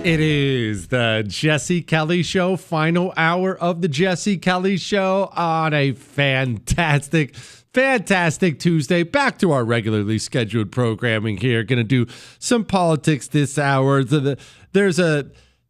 It is the Jesse Kelly Show, final hour of the Jesse Kelly Show on a fantastic Tuesday. Back to our regularly scheduled programming here. Going to do some politics this hour.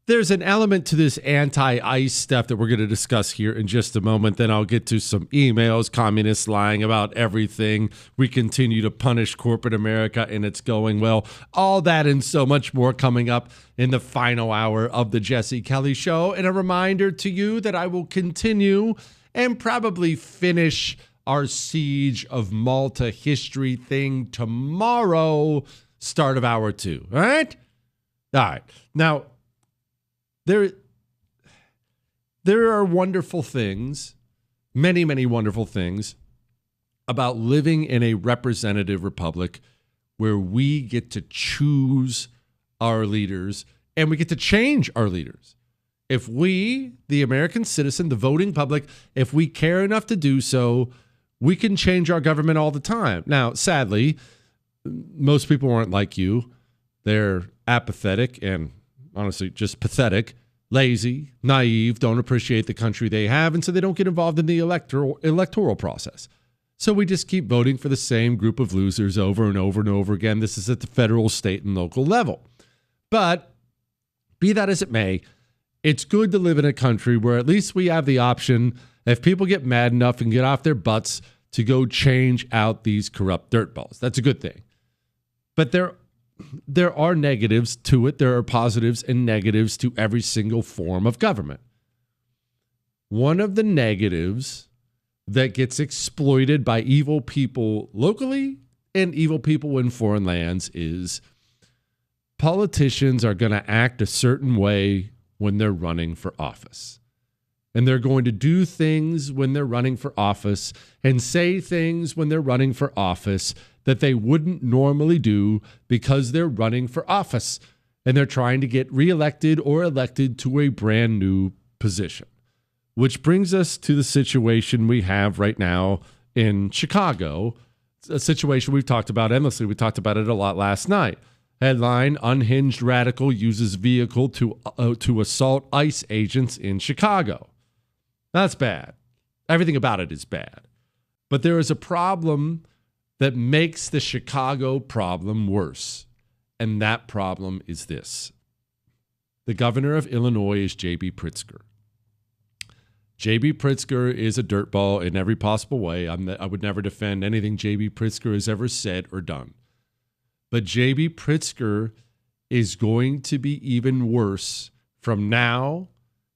There's an element to this anti-ICE stuff that we're going to discuss here in just a moment. Then I'll get to some emails, communists lying about everything. We continue to punish corporate America, and it's going well. All that and so much more coming up in the final hour of the Jesse Kelly Show. And a reminder to you that I will continue and probably finish our Siege of Malta history thing tomorrow, start of hour 2. All right? All right. Now, There are wonderful things, many, many wonderful things about living in a representative republic where we get to choose our leaders and we get to change our leaders. If we, the American citizen, the voting public, if we care enough to do so, we can change our government all the time. Now, sadly, most people aren't like you. They're apathetic and honestly just pathetic, lazy, naive, don't appreciate the country they have, and so they don't get involved in the electoral process. So we just keep voting for the same group of losers over and over and over again. This is at the federal, state, and local level. But be that as it may, it's good to live in a country where at least we have the option, if people get mad enough and get off their butts, to go change out these corrupt dirtballs. That's a good thing. But there are negatives to it. There are positives and negatives to every single form of government. One of the negatives that gets exploited by evil people locally and evil people in foreign lands is politicians are going to act a certain way when they're running for office. And they're going to do things when they're running for office and say things when they're running for office that they wouldn't normally do because they're running for office and they're trying to get reelected or elected to a brand new position. Which brings us to the situation we have right now in Chicago, a situation we've talked about endlessly. We talked about it a lot last night. Headline, Unhinged Radical Uses Vehicle to Assault ICE Agents in Chicago. That's bad. Everything about it is bad. But there is a problem that makes the Chicago problem worse. And that problem is this. The governor of Illinois is J.B. Pritzker. J.B. Pritzker is a dirtball in every possible way. I would never defend anything J.B. Pritzker has ever said or done. But J.B. Pritzker is going to be even worse from now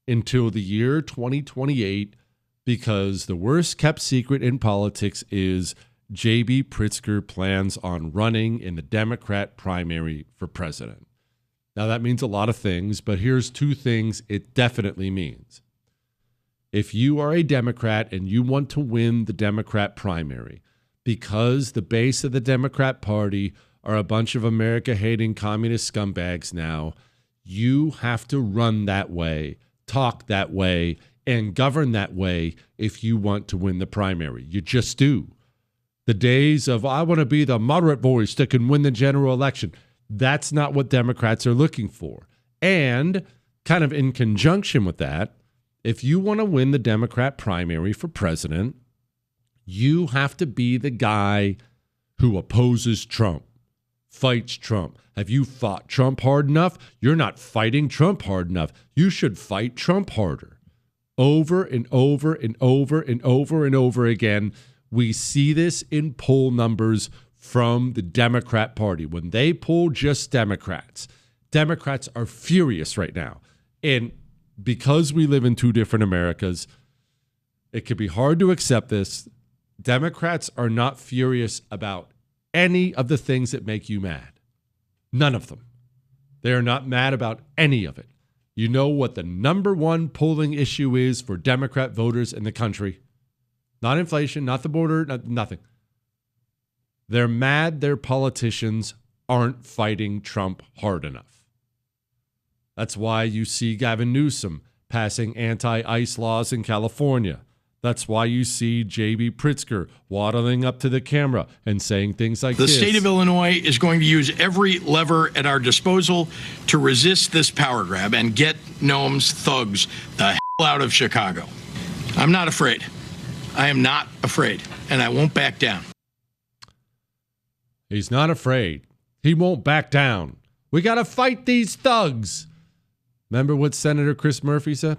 until the year 2028 because the worst kept secret in politics is J.B. Pritzker plans on running in the Democrat primary for president. Now, that means a lot of things, but here's two things it definitely means. If you are a Democrat and you want to win the Democrat primary, because the base of the Democrat Party are a bunch of America-hating communist scumbags now, you have to run that way, talk that way, and govern that way if you want to win the primary. You just do. The days of, I want to be the moderate voice that can win the general election, that's not what Democrats are looking for. And kind of in conjunction with that, if you want to win the Democrat primary for president, you have to be the guy who opposes Trump, fights Trump. Have you fought Trump hard enough? You're not fighting Trump hard enough. You should fight Trump harder. Over and over and over and over and over again, we see this in poll numbers from the Democrat Party. When they poll just Democrats, Democrats are furious right now. And because we live in two different Americas, it can be hard to accept this. Democrats are not furious about any of the things that make you mad. None of them. They are not mad about any of it. You know what the number one polling issue is for Democrat voters in the country? Not inflation, not the border, nothing. They're mad their politicians aren't fighting Trump hard enough. That's why you see Gavin Newsom passing anti-ICE laws in California. That's why you see J.B. Pritzker waddling up to the camera and saying things like The this. state of Illinois is going to use every lever at our disposal to resist this power grab and get Noam's thugs the hell out of Chicago. I'm not afraid. I am not afraid, and I won't back down. He's not afraid. He won't back down. We got to fight these thugs. Remember what Senator Chris Murphy said?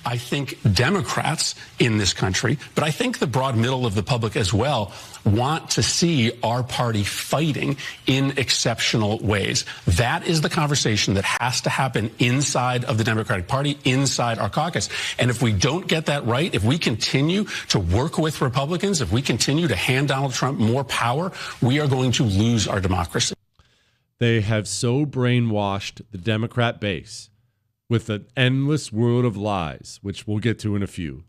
I think Democrats in this country, but I think the broad middle of the public as well, want to see our party fighting in exceptional ways. That is the conversation that has to happen inside of the Democratic Party, inside our caucus. And if we don't get that right, if we continue to work with Republicans, if we continue to hand Donald Trump more power, we are going to lose our democracy. They have so brainwashed the Democrat base with an endless world of lies, which we'll get to in a few.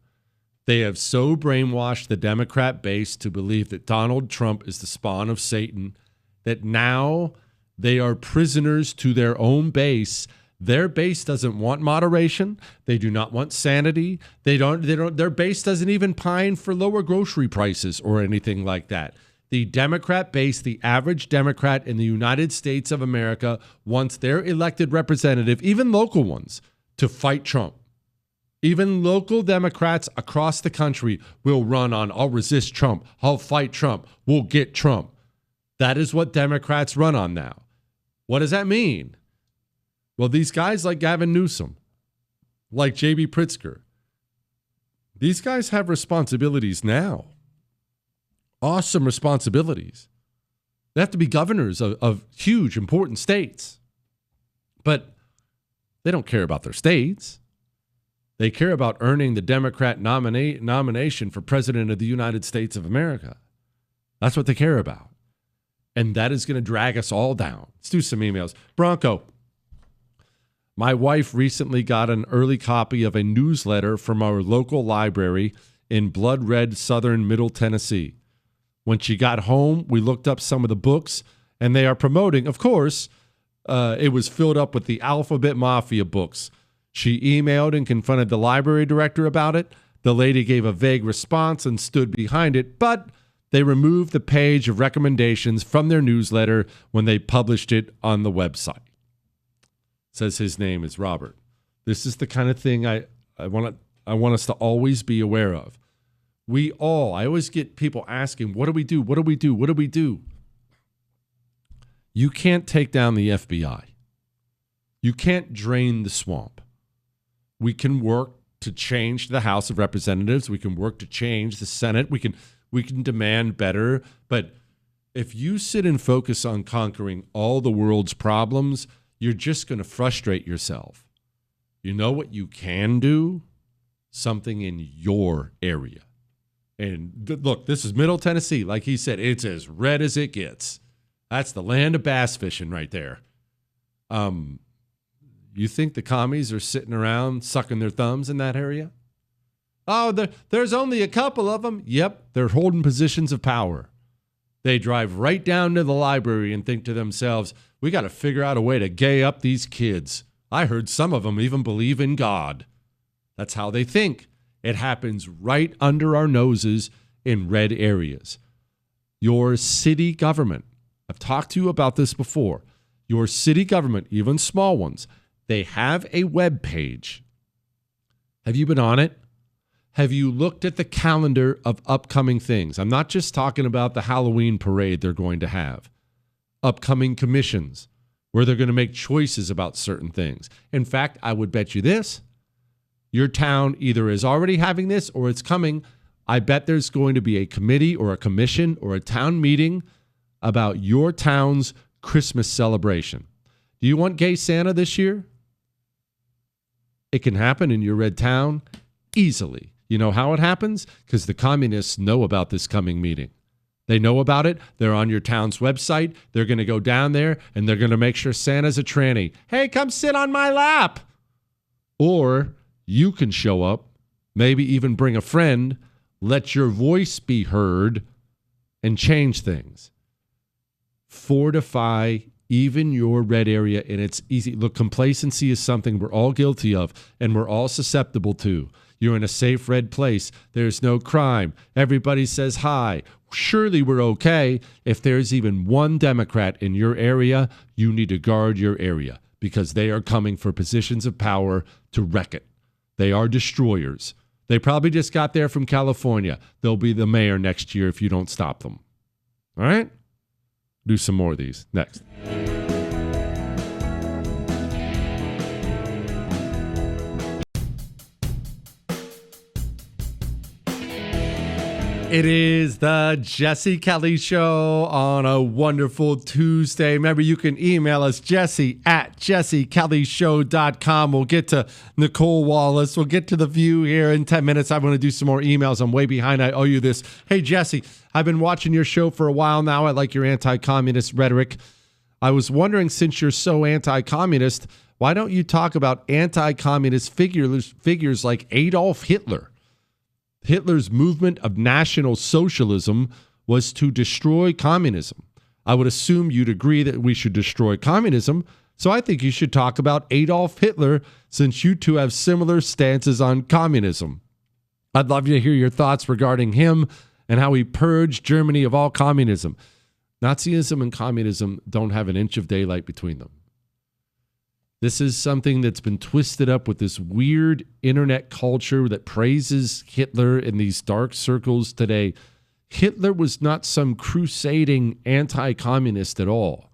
They have so brainwashed the Democrat base to believe that Donald Trump is the spawn of Satan that now they are prisoners to their own base. Their base doesn't want moderation. They do not want sanity. Their base doesn't even pine for lower grocery prices or anything like that. The Democrat base, the average Democrat in the United States of America, wants their elected representative, even local ones, to fight Trump. Even local Democrats across the country will run on, I'll resist Trump, I'll fight Trump, we'll get Trump. That is what Democrats run on now. What does that mean? Well, these guys like Gavin Newsom, like J.B. Pritzker, these guys have responsibilities now. Awesome responsibilities. They have to be governors of huge, important states. But they don't care about their states. They care about earning the Democrat nomination for president of the United States of America. That's what they care about. And that is going to drag us all down. Let's do some emails. Bronco, my wife recently got an early copy of a newsletter from our local library in blood red southern Middle Tennessee. When she got home, we looked up some of the books, and they are promoting, of course, it was filled up with the Alphabet Mafia books. She emailed and confronted the library director about it. The lady gave a vague response and stood behind it, but they removed the page of recommendations from their newsletter when they published it on the website. Says his name is Robert. This is the kind of thing I want us to always be aware of. I always get people asking, what do we do? What do we do? What do we do? You can't take down the FBI. You can't drain the swamp. We can work to change the House of Representatives. We can work to change the Senate. We can demand better. But if you sit and focus on conquering all the world's problems, you're just going to frustrate yourself. You know what you can do? Something in your area. And look, this is Middle Tennessee. Like he said, it's as red as it gets. That's the land of bass fishing right there. You think the commies are sitting around sucking their thumbs in that area? Oh, there's only a couple of them. Yep, they're holding positions of power. They drive right down to the library and think to themselves, we got to figure out a way to gay up these kids. I heard some of them even believe in God. That's how they think. It happens right under our noses in red areas. Your city government, I've talked to you about this before. Your city government, even small ones, they have a web page. Have you been on it? Have you looked at the calendar of upcoming things? I'm not just talking about the Halloween parade they're going to have. Upcoming commissions where they're going to make choices about certain things. In fact, I would bet you this. Your town either is already having this or it's coming. I bet there's going to be a committee or a commission or a town meeting about your town's Christmas celebration. Do you want gay Santa this year? It can happen in your red town easily. You know how it happens? Because the communists know about this coming meeting. They know about it. They're on your town's website. They're going to go down there and they're going to make sure Santa's a tranny. Hey, come sit on my lap. Or you can show up, maybe even bring a friend, let your voice be heard, and change things. Fortify even your red area, and it's easy. Look, complacency is something we're all guilty of, and we're all susceptible to. You're in a safe red place. There's no crime. Everybody says hi. Surely we're okay. If there's even one Democrat in your area, you need to guard your area because they are coming for positions of power to wreck it. They are destroyers. They probably just got there from California. They'll be the mayor next year if you don't stop them. All right? Do some more of these next. It is the Jesse Kelly Show on a wonderful Tuesday. Remember, you can email us, jesse@jessekellyshow.com. We'll get to Nicole Wallace. We'll get to The View here in 10 minutes. I'm going to do some more emails. I'm way behind. I owe you this. Hey, Jesse, I've been watching your show for a while now. I like your anti-communist rhetoric. I was wondering, since you're so anti-communist, why don't you talk about anti-communist figures like Adolf Hitler? Hitler's movement of National Socialism was to destroy communism. I would assume you'd agree that we should destroy communism, so I think you should talk about Adolf Hitler since you two have similar stances on communism. I'd love to hear your thoughts regarding him and how he purged Germany of all communism. Nazism and communism don't have an inch of daylight between them. This is something that's been twisted up with this weird internet culture that praises Hitler in these dark circles today. Hitler was not some crusading anti-communist at all.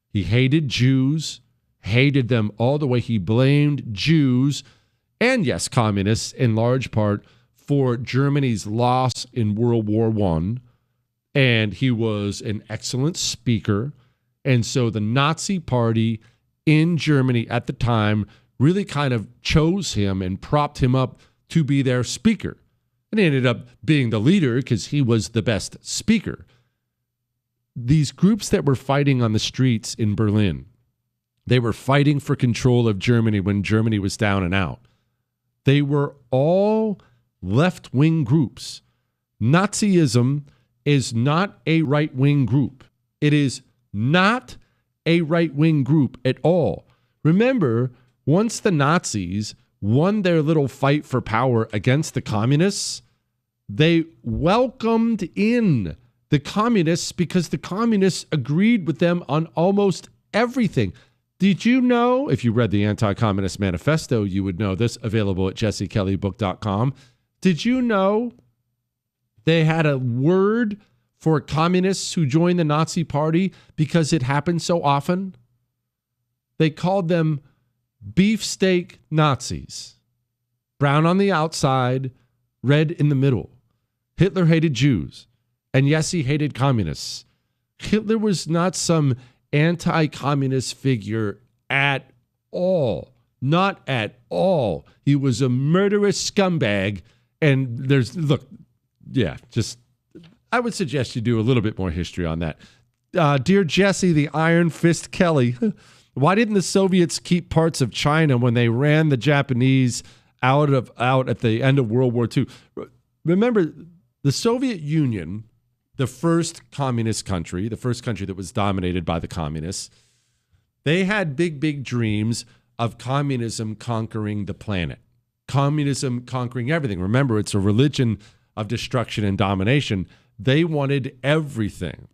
He hated Jews, hated them all the way. He blamed Jews and, yes, communists in large part for Germany's loss in World War I. And he was an excellent speaker. And so the Nazi Party in Germany at the time really kind of chose him and propped him up to be their speaker. And he ended up being the leader because he was the best speaker. These groups that were fighting on the streets in Berlin, they were fighting for control of Germany when Germany was down and out. They were all left-wing groups. Nazism is not a right-wing group. It is not a right-wing group at all. Remember, once the Nazis won their little fight for power against the communists, they welcomed in the communists because the communists agreed with them on almost everything. Did you know, if you read the Anti-Communist Manifesto, you would know this, available at jessekellybook.com. Did you know they had a word for communists who joined the Nazi Party because it happened so often? They called them beefsteak Nazis. Brown on the outside, red in the middle. Hitler hated Jews. And yes, he hated communists. Hitler was not some anti-communist figure at all. Not at all. He was a murderous scumbag. And I would suggest you do a little bit more history on that. Dear Jesse, the Iron Fist Kelly, why didn't the Soviets keep parts of China when they ran the Japanese out at the end of World War II? Remember, the Soviet Union, the first communist country, the first country that was dominated by the communists, they had big, big dreams of communism conquering the planet, communism conquering everything. Remember, it's a religion of destruction and domination. They wanted everything.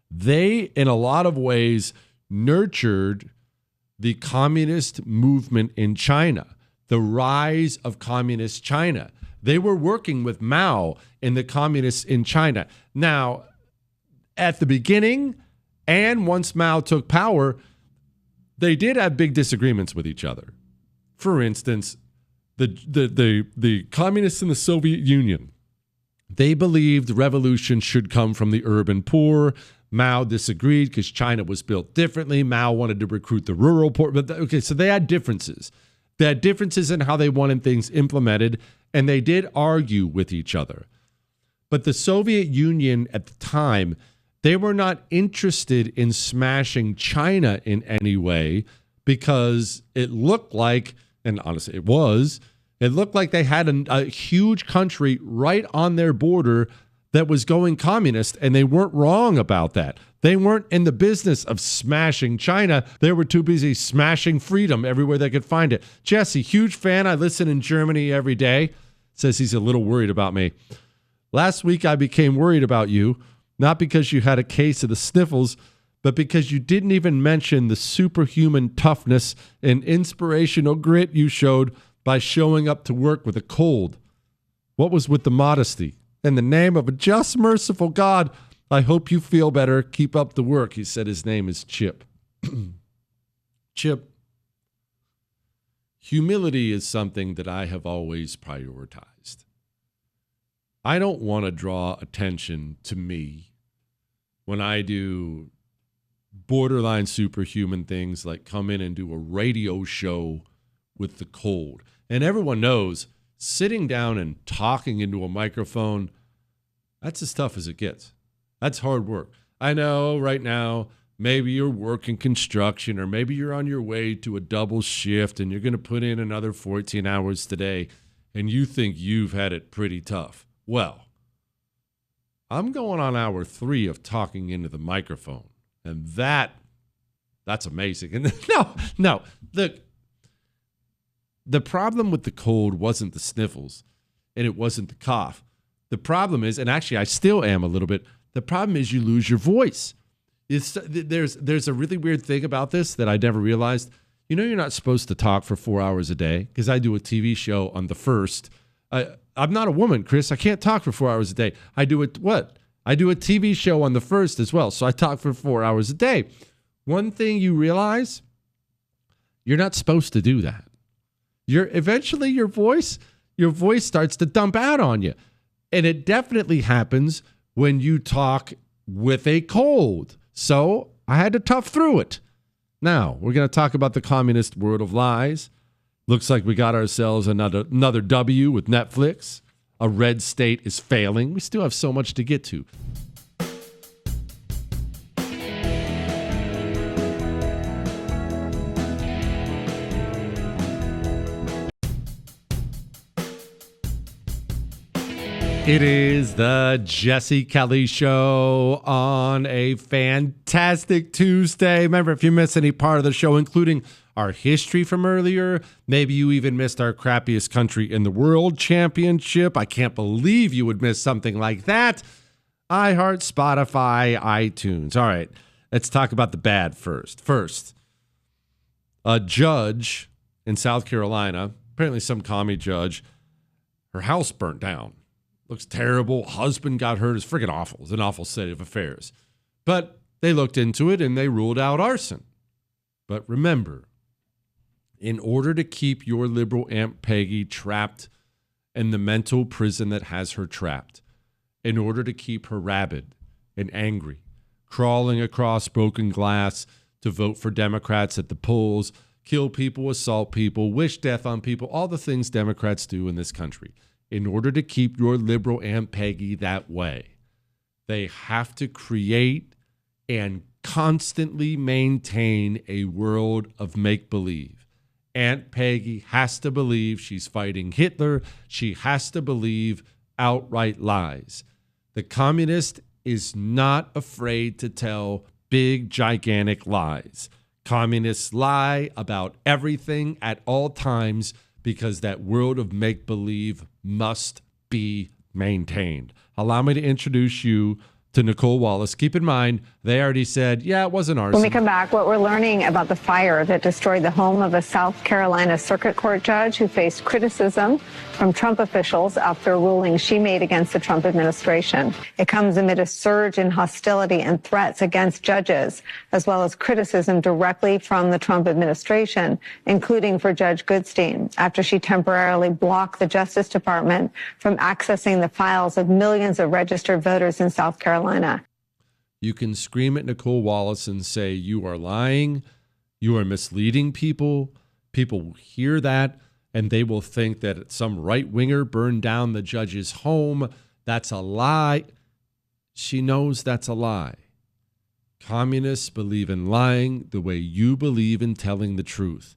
They, in a lot of ways, nurtured the communist movement in China, the rise of communist China. They were working with Mao and the communists in China. Now, at the beginning, and once Mao took power, they did have big disagreements with each other. For instance, the communists in the Soviet Union, they believed revolution should come from the urban poor. Mao disagreed because China was built differently. Mao wanted to recruit the rural poor. So they had differences. They had differences in how they wanted things implemented, and they did argue with each other. But the Soviet Union at the time, they were not interested in smashing China in any way because it looked like, and honestly it looked like they had a huge country right on their border that was going communist, and they weren't wrong about that. They weren't in the business of smashing China. They were too busy smashing freedom everywhere they could find it. Jesse, huge fan. I listen in Germany every day. Says he's a little worried about me. Last week, I became worried about you, not because you had a case of the sniffles, but because you didn't even mention the superhuman toughness and inspirational grit you showed by showing up to work with a cold. What was with the modesty? In the name of a just, merciful God, I hope you feel better. Keep up the work. He said his name is Chip. Chip, humility is something that I have always prioritized. I don't want to draw attention to me when I do borderline superhuman things like come in and do a radio show with the cold. And everyone knows sitting down and talking into a microphone, that's as tough as it gets. That's hard work. I know right now, maybe you're working construction or maybe you're on your way to a double shift and you're going to put in another 14 hours today and you think you've had it pretty tough. Well, I'm going on hour 3 of talking into the microphone, and that's amazing. And no, the problem with the cold wasn't the sniffles and it wasn't the cough. The problem is, and actually I still am a little bit, the problem is you lose your voice. There's a really weird thing about this that I never realized. You know, you're not supposed to talk for 4 hours a day because I do a TV show on the 1st. I'm not a woman, Chris. I can't talk for 4 hours a day. I do a TV show on the 1st as well. So I talk for 4 hours a day. One thing you realize, you're not supposed to do that. Eventually your voice starts to dump out on you. And it definitely happens when you talk with a cold. So I had to tough through it. Now, we're going to talk about the communist world of lies. Looks like we got ourselves another W with Netflix. A red state is failing. We still have so much to get to. It is the Jesse Kelly Show on a fantastic Tuesday. Remember, if you missed any part of the show, including our history from earlier, maybe you even missed our crappiest country in the world championship. I can't believe you would miss something like that. iHeart, Spotify, iTunes. All right, let's talk about the bad first. First, a judge in South Carolina, apparently some commie judge, her house burnt down. Looks terrible. Husband got hurt. It's freaking awful. It's an awful state of affairs. But they looked into it and they ruled out arson. But remember, in order to keep your liberal Aunt Peggy trapped in the mental prison that has her trapped, in order to keep her rabid and angry, crawling across broken glass to vote for Democrats at the polls, kill people, assault people, wish death on people, all the things Democrats do in this country. In order to keep your liberal Aunt Peggy that way, they have to create and constantly maintain a world of make-believe. Aunt Peggy has to believe she's fighting Hitler. She has to believe outright lies. The communist is not afraid to tell big, gigantic lies. Communists lie about everything at all times because that world of make-believe must be maintained. Allow me to introduce you to Nicole Wallace. Keep in mind, they already said, yeah, it wasn't arson. When we come back, what we're learning about the fire that destroyed the home of a South Carolina Circuit Court judge who faced criticism from Trump officials after a ruling she made against the Trump administration. It comes amid a surge in hostility and threats against judges, as well as criticism directly from the Trump administration, including for Judge Goodstein, after she temporarily blocked the Justice Department from accessing the files of millions of registered voters in South Carolina. You can scream at Nicole Wallace and say, you are lying, you are misleading people. People will hear that, and they will think that some right-winger burned down the judge's home. That's a lie. She knows that's a lie. Communists believe in lying the way you believe in telling the truth.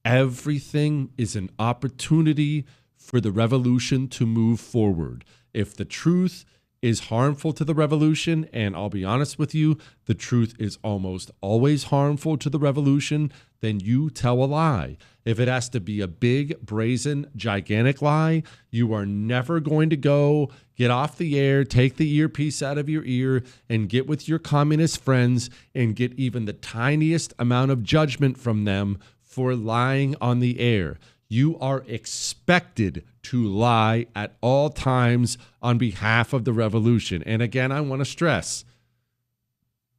Everything is an opportunity for the revolution to move forward. If the truth is harmful to the revolution, and I'll be honest with you, the truth is almost always harmful to the revolution, then you tell a lie. If it has to be a big, brazen, gigantic lie, you are never going to go get off the air, take the earpiece out of your ear, and get with your communist friends and get even the tiniest amount of judgment from them for lying on the air. You are expected to lie at all times on behalf of the revolution. And again, I want to stress,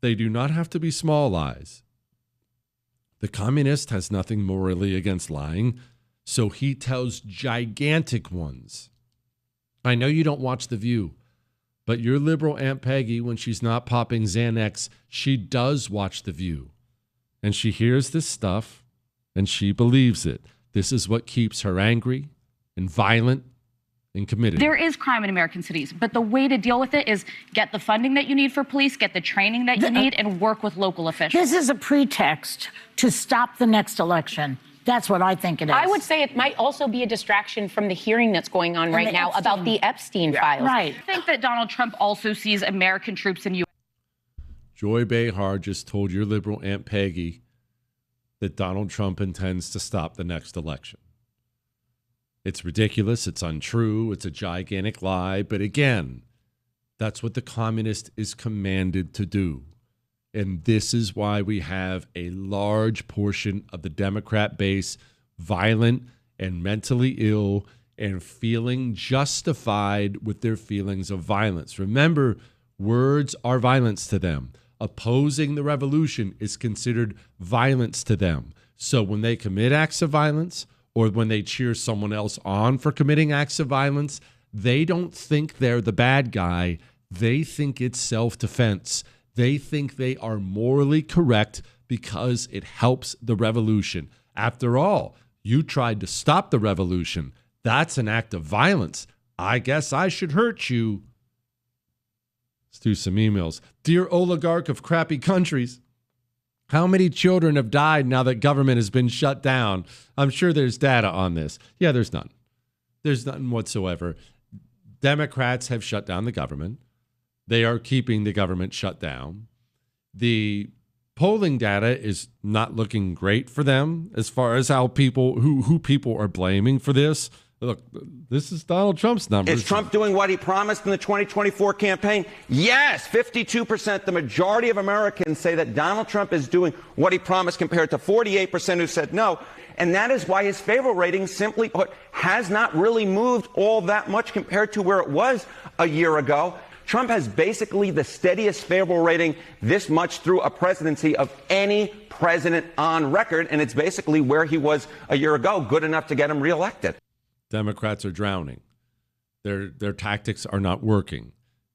they do not have to be small lies. The communist has nothing morally against lying, so he tells gigantic ones. I know you don't watch The View, but your liberal Aunt Peggy, when she's not popping Xanax, she does watch The View. And she hears this stuff, and she believes it. This is what keeps her angry and violent and committed. There is crime in American cities, but the way to deal with it is get the funding that you need for police, get the training that you need, and work with local officials. This is a pretext to stop the next election. That's what I think it is. I would say it might also be a distraction from the hearing that's going on right now about the Epstein files. Right. I think that Donald Trump also sees American troops in U.S. Joy Behar just told your liberal Aunt Peggy that Donald Trump intends to stop the next election. It's ridiculous. It's untrue. It's a gigantic lie. But again, that's what the communist is commanded to do. And this is why we have a large portion of the Democrat base violent and mentally ill and feeling justified with their feelings of violence. Remember, words are violence to them. Opposing the revolution is considered violence to them. So when they commit acts of violence or when they cheer someone else on for committing acts of violence, they don't think they're the bad guy. They think it's self-defense. They think they are morally correct because it helps the revolution. After all, you tried to stop the revolution. That's an act of violence. I guess I should hurt you. Let's do some emails. Dear oligarch of crappy countries, how many children have died now that government has been shut down? I'm sure there's data on this. Yeah, there's none. There's none whatsoever. Democrats have shut down the government. They are keeping the government shut down. The polling data is not looking great for them as far as how people, who people are blaming for this. Look, this is Donald Trump's numbers. Is Trump doing what he promised in the 2024 campaign? Yes, 52%. The majority of Americans say that Donald Trump is doing what he promised compared to 48% who said no. And that is why his favorable rating, simply put, has not really moved all that much compared to where it was a year ago. Trump has basically the steadiest favorable rating this much through a presidency of any president on record. And it's basically where he was a year ago, good enough to get him reelected. Democrats are drowning. Their tactics are not working,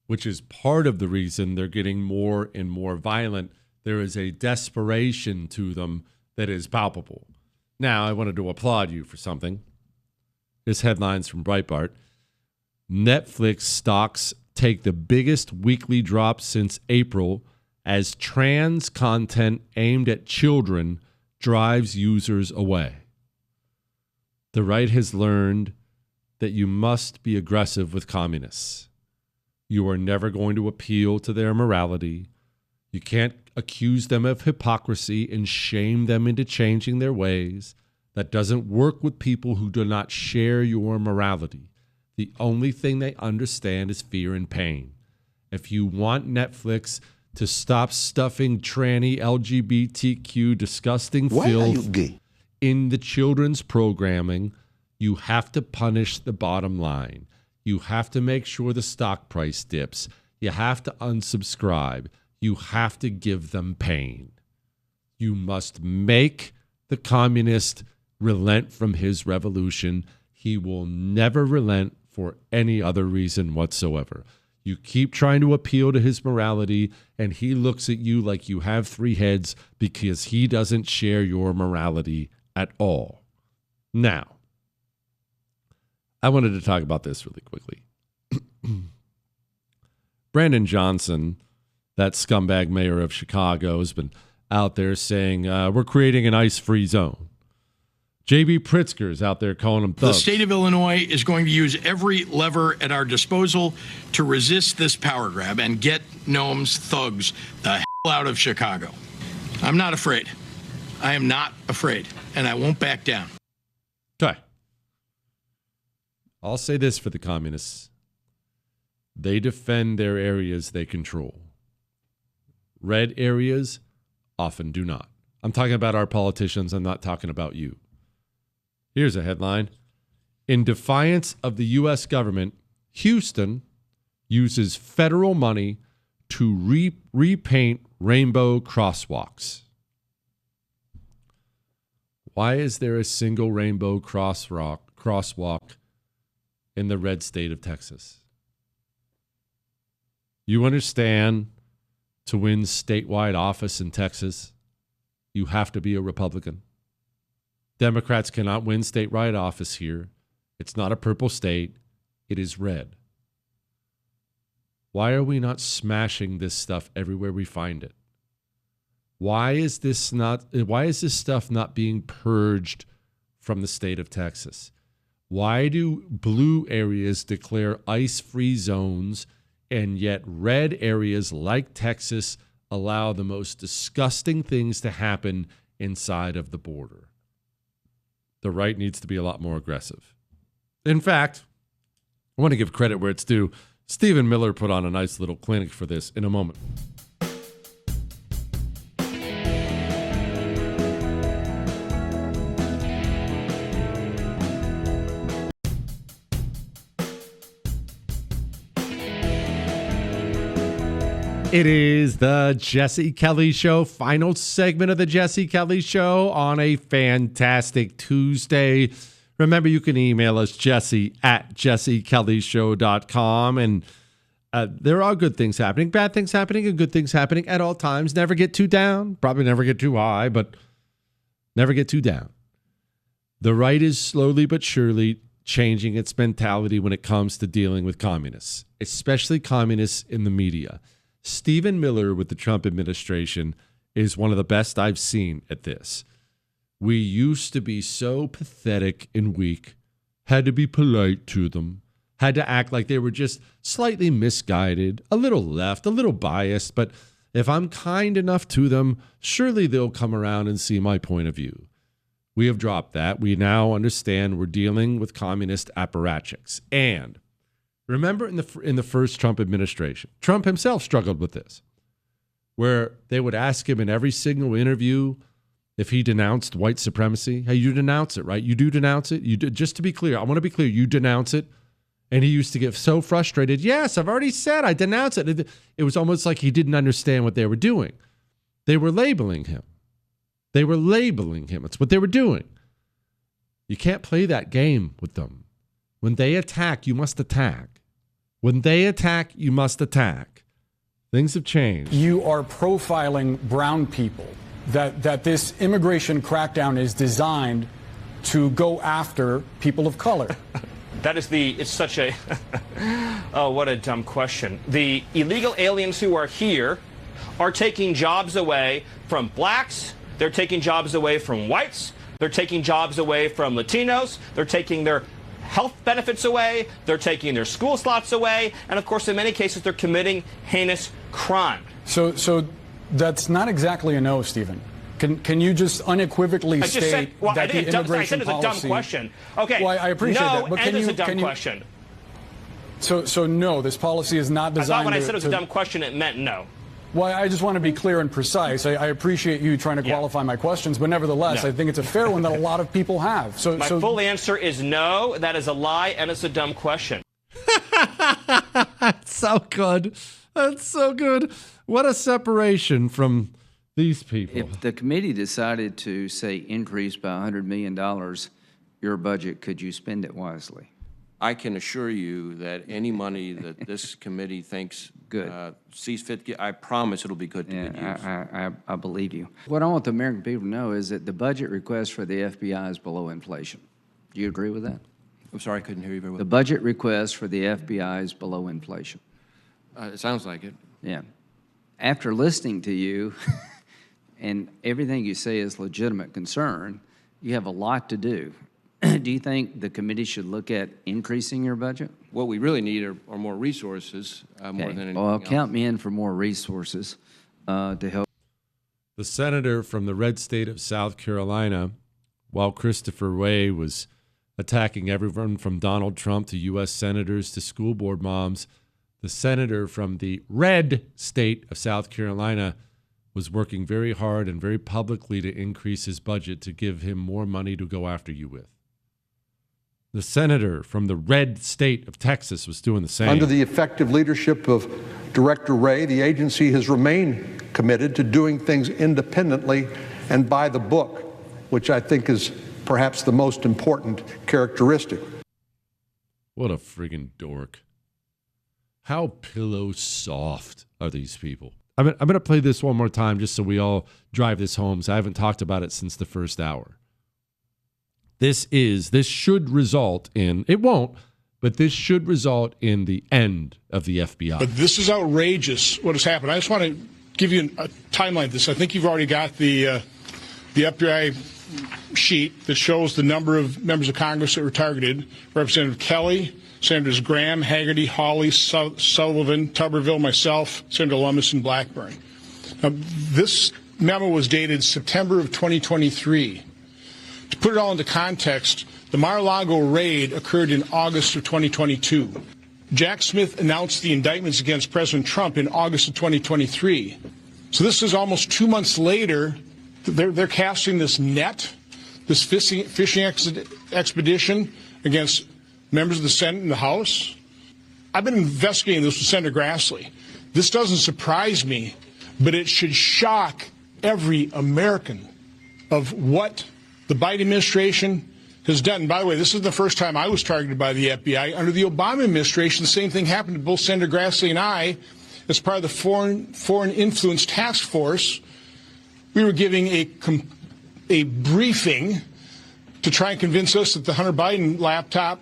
which is part of the reason they're getting more and more violent. There is a desperation to them that is palpable. Now, I wanted to applaud you for something. This headline's from Breitbart. Netflix stocks take the biggest weekly drop since April as trans content aimed at children drives users away. The right has learned that you must be aggressive with communists. You are never going to appeal to their morality. You can't accuse them of hypocrisy and shame them into changing their ways. That doesn't work with people who do not share your morality. The only thing they understand is fear and pain. If you want Netflix to stop stuffing tranny LGBTQ disgusting filth in the children's programming, you have to punish the bottom line. You have to make sure the stock price dips. You have to unsubscribe. You have to give them pain. You must make the communist relent from his revolution. He will never relent for any other reason whatsoever. You keep trying to appeal to his morality, and he looks at you like you have three heads because he doesn't share your morality at all. Now, I wanted to talk about this really quickly. Brandon Johnson, that scumbag mayor of Chicago, has been out there saying, we're creating an ICE-free zone. J.B. Pritzker's out there calling them thugs. The state of Illinois is going to use every lever at our disposal to resist this power grab and get gnomes, thugs, the hell out of Chicago. I'm not afraid. I am not afraid, and I won't back down. Okay. I'll say this for the communists. They defend their areas they control. Red areas often do not. I'm talking about our politicians. I'm not talking about you. Here's a headline. In defiance of the U.S. government, Houston uses federal money to repaint rainbow crosswalks. Why is there a single rainbow crosswalk in the red state of Texas? You understand, to win statewide office in Texas, you have to be a Republican. Democrats cannot win statewide office here. It's not a purple state. It is red. Why are we not smashing this stuff everywhere we find it? Why is this stuff not being purged from the state of Texas? Why do blue areas declare ice-free zones, and yet red areas like Texas allow the most disgusting things to happen inside of the border? The right needs to be a lot more aggressive. In fact, I want to give credit where it's due. Stephen Miller put on a nice little clinic for this in a moment. It is the Jesse Kelly Show, final segment of the Jesse Kelly Show on a fantastic Tuesday. Remember, you can email us, jesse@jessekellyshow.com. And there are good things happening, bad things happening, and good things happening at all times. Never get too down, probably never get too high, but never get too down. The right is slowly but surely changing its mentality when it comes to dealing with communists, especially communists in the media. Stephen Miller with the Trump administration is one of the best I've seen at this. We used to be so pathetic and weak, had to be polite to them, had to act like they were just slightly misguided, a little left, a little biased, but if I'm kind enough to them, surely they'll come around and see my point of view. We have dropped that. We now understand we're dealing with communist apparatchiks. And remember in the first Trump administration, Trump himself struggled with this, where they would ask him in every single interview if he denounced white supremacy. Hey, you denounce it, right? You do denounce it? You do, just to be clear, I want to be clear, you denounce it. And he used to get so frustrated. Yes, I've already said I denounce it. It was almost like he didn't understand what they were doing. They were labeling him. It's what they were doing. You can't play that game with them. When they attack, you must attack. When they attack, you must attack. Things have changed. You are profiling brown people, that this immigration crackdown is designed to go after people of color. It's such a, oh, what a dumb question. The illegal aliens who are here are taking jobs away from blacks. They're taking jobs away from whites. They're taking jobs away from Latinos. They're taking their health benefits away. They're taking their school slots away. And of course, in many cases, they're committing heinous crime. So that's not exactly a no, Stephen. Can you just unequivocally state that the immigration policy... I said it's a dumb question. Okay. Well, I appreciate that. But it's a dumb question. So no, this policy is not designed I thought when I said it was a dumb question, it meant no. Well, I just want to be clear and precise. I appreciate you trying to qualify my questions, but nevertheless, I think it's a fair one that a lot of people have. My full answer is no. That is a lie, and it's a dumb question. That's so good. That's so good. What a separation from these people. If the committee decided to, say, increase by $100 million your budget, could you spend it wisely? I can assure you that any money that this committee thinks sees fit, I promise it'll be good to good use. I believe you. What I want the American people to know is that the budget request for the FBI is below inflation. Do you agree with that? I'm sorry, I couldn't hear you very well. The budget request for the FBI is below inflation. It sounds like it. Yeah. After listening to you, and everything you say is legitimate concern, You have a lot to do. Do you think the committee should look at increasing your budget? What we really need are more resources, more than anything Well, else. count me in for more resources to help. The senator from the red state of South Carolina, while Christopher Wray was attacking everyone from Donald Trump to U.S. senators to school board moms, the senator from the red state of South Carolina was working very hard and very publicly to increase his budget to give him more money to go after you with. The senator from the red state of Texas was doing the same. Under the effective leadership of Director Wray, the agency has remained committed to doing things independently and by the book, which I think is perhaps the most important characteristic. What a friggin' dork. How pillow soft are these people? I'm going to play this one more time just so we all drive this home. So I haven't talked about it since the first hour. This should result in, it won't, but this should result in the end of the FBI. But this is outrageous what has happened. I just want to give you a timeline of this. I think you've already got the FBI sheet that shows the number of members of Congress that were targeted. Representative Kelly, Senators Graham, Haggerty, Hawley, Sullivan, Tuberville, myself, Senator Lummis, and Blackburn. Now, this memo was dated September of 2023. To put it all into context, the Mar-a-Lago raid occurred in August of 2022. Jack Smith announced the indictments against President Trump in August of 2023. So this is almost 2 months later. They're casting this net, this fishing expedition against members of the Senate and the House. I've been investigating this with Senator Grassley. This doesn't surprise me, but it should shock every American of what the Biden administration has done. And by the way, this is the first time I was targeted by the FBI. Under the Obama administration, the same thing happened to both Senator Grassley and I as part of the Foreign Influence Task Force. We were giving a briefing to try and convince us that the Hunter Biden laptop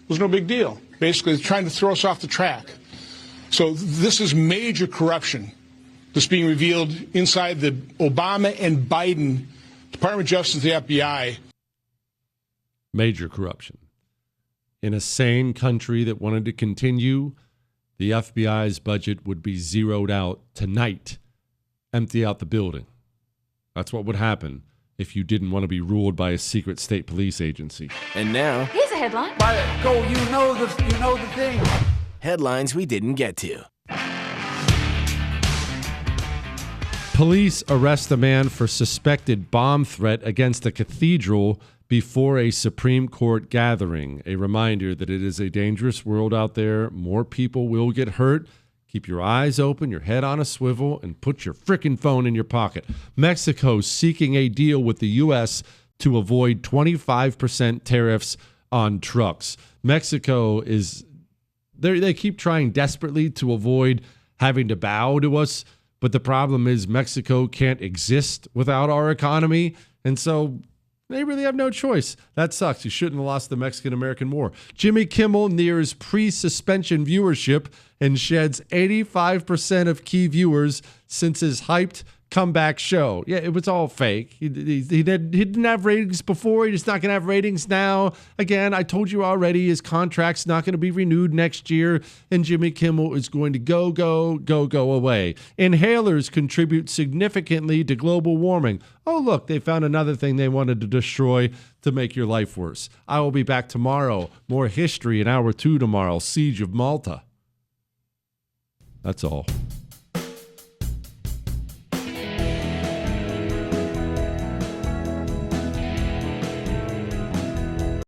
was no big deal. Basically, trying to throw us off the track. So this is major corruption that's being revealed inside the Obama and Biden Department of Justice, the FBI. Major corruption. In a sane country that wanted to continue, the FBI's budget would be zeroed out tonight. Empty out the building. That's what would happen if you didn't want to be ruled by a secret state police agency. And now, here's a headline. Go, you know the thing. Headlines we didn't get to. Police arrest a man for suspected bomb threat against a cathedral before a Supreme Court gathering. A reminder that it is a dangerous world out there. More people will get hurt. Keep your eyes open, your head on a swivel, and put your frickin' phone in your pocket. Mexico seeking a deal with the U.S. to avoid 25% tariffs on trucks. Mexico is, they keep trying desperately to avoid having to bow to us, but the problem is Mexico can't exist without our economy, and so they really have no choice. That sucks. You shouldn't have lost the Mexican-American War. Jimmy Kimmel nears pre-suspension viewership and sheds 85% of key viewers since his hyped comeback show. Yeah, it was all fake. He didn't have ratings before. He's just not going to have ratings now. Again, I told you already, his contract's not going to be renewed next year, and Jimmy Kimmel is going to go away. Inhalers contribute significantly to global warming. Oh, look, they found another thing they wanted to destroy to make your life worse. I will be back tomorrow. More history in hour 2 tomorrow. Siege of Malta. That's all.